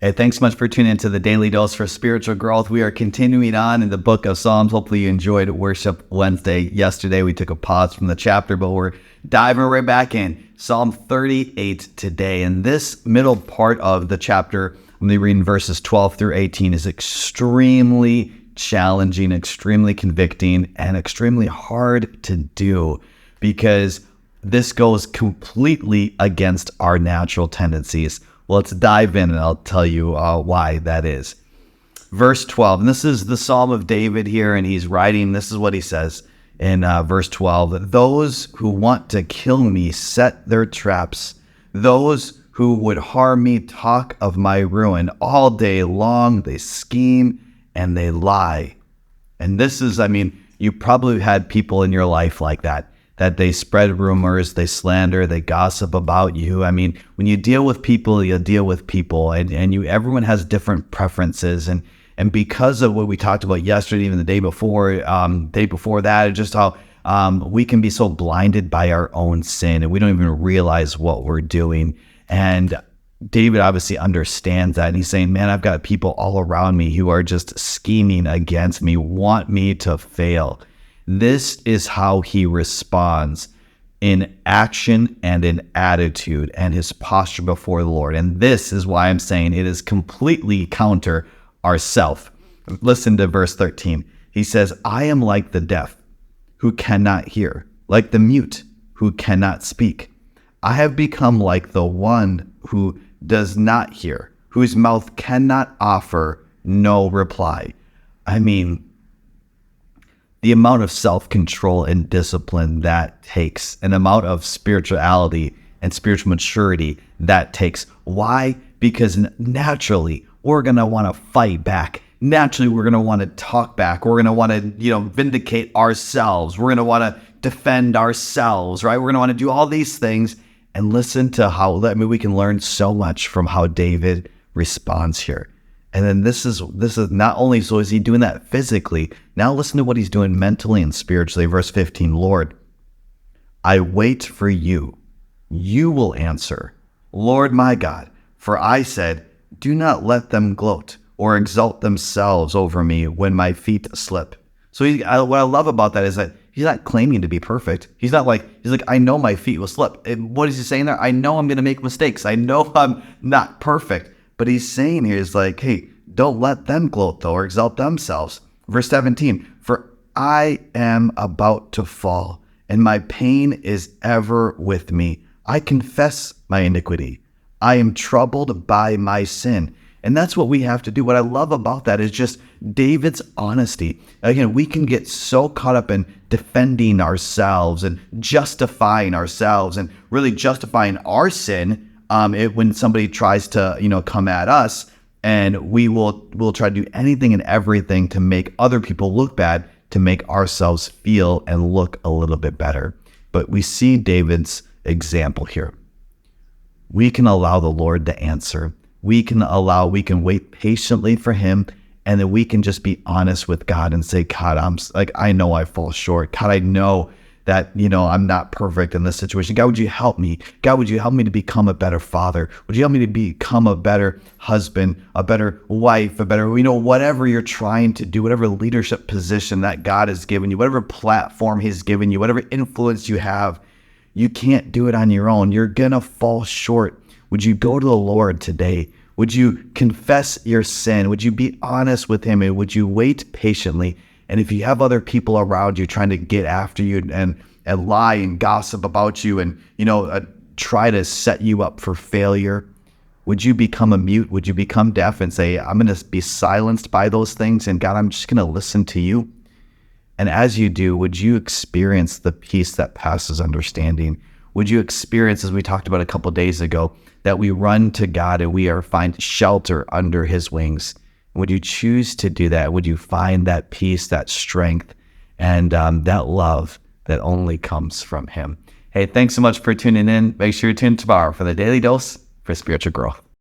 Hey, thanks so much for tuning into the Daily Dose for Spiritual Growth. We are continuing on in the book of Psalms. Hopefully you enjoyed Worship Wednesday. Yesterday we took a pause from the chapter, but we're diving right back in. Psalm 38 today. And this middle part of the chapter, I'm going to read in verses 12 through 18, is extremely challenging, extremely convicting, and extremely hard to do because this goes completely against our natural tendencies. Well, let's dive in and I'll tell you why that is. Verse 12, and this is the Psalm of David here, and he's writing, this is what he says in verse 12. Those who want to kill me set their traps. Those who would harm me talk of my ruin. All day long they scheme and they lie. And this is, you probably had people in your life like that they spread rumors, they slander, they gossip about you. When you deal with people, you deal with people, and everyone has different preferences. And because of what we talked about yesterday, even the day before that, just how we can be so blinded by our own sin, and we don't even realize what we're doing. And David obviously understands that, and he's saying, man, I've got people all around me who are just scheming against me, want me to fail. This is how he responds in action and in attitude and his posture before the Lord. And this is why I'm saying it is completely counter ourself. Listen to verse 13. He says, I am like the deaf who cannot hear, like the mute who cannot speak. I have become like the one who does not hear, whose mouth cannot offer no reply. The amount of self-control and discipline that takes, an amount of spirituality and spiritual maturity that takes. Why? Because naturally we're going to want to fight back. Naturally we're going to want to talk back. We're going to want to, vindicate ourselves. We're going to want to defend ourselves, right? We're going to want to do all these things, and listen to how, we can learn so much from how David responds here. And then this is not only, so is he doing that physically, now listen to what he's doing mentally and spiritually. Verse 15, Lord, I wait for you. You will answer. Lord my God, for I said, do not let them gloat or exalt themselves over me when my feet slip. So what I love about that is that he's not claiming to be perfect. He's like, I know my feet will slip. And what is he saying there? I know I'm going to make mistakes. I know I'm not perfect. But he's saying here is like, hey, don't let them gloat though or exalt themselves. Verse 17, for I am about to fall and my pain is ever with me. I confess my iniquity. I am troubled by my sin. And that's what we have to do. What I love about that is just David's honesty. Again, we can get so caught up in defending ourselves and justifying ourselves and really justifying our sin when somebody tries to, come at us, and we'll try to do anything and everything to make other people look bad, to make ourselves feel and look a little bit better. But we see David's example here. We can allow the Lord to answer. We can wait patiently for him, and then we can just be honest with God and say, God, I know I fall short. God, I know that, I'm not perfect in this situation. God, would you help me? God, would you help me to become a better father? Would you help me to become a better husband, a better wife, a better, whatever you're trying to do, whatever leadership position that God has given you, whatever platform he's given you, whatever influence you have, you can't do it on your own. You're going to fall short. Would you go to the Lord today? Would you confess your sin? Would you be honest with him? And would you wait patiently? And if you have other people around you trying to get after you and lie and gossip about you and, try to set you up for failure, would you become a mute? Would you become deaf and say, I'm going to be silenced by those things, and God, I'm just going to listen to you? And as you do, would you experience the peace that passes understanding? Would you experience, as we talked about a couple of days ago, that we run to God and we find shelter under his wings? Would you choose to do that? Would you find that peace, that strength, and that love that only comes from him? Hey, thanks so much for tuning in. Make sure you tune in tomorrow for the Daily Dose for Spiritual Growth.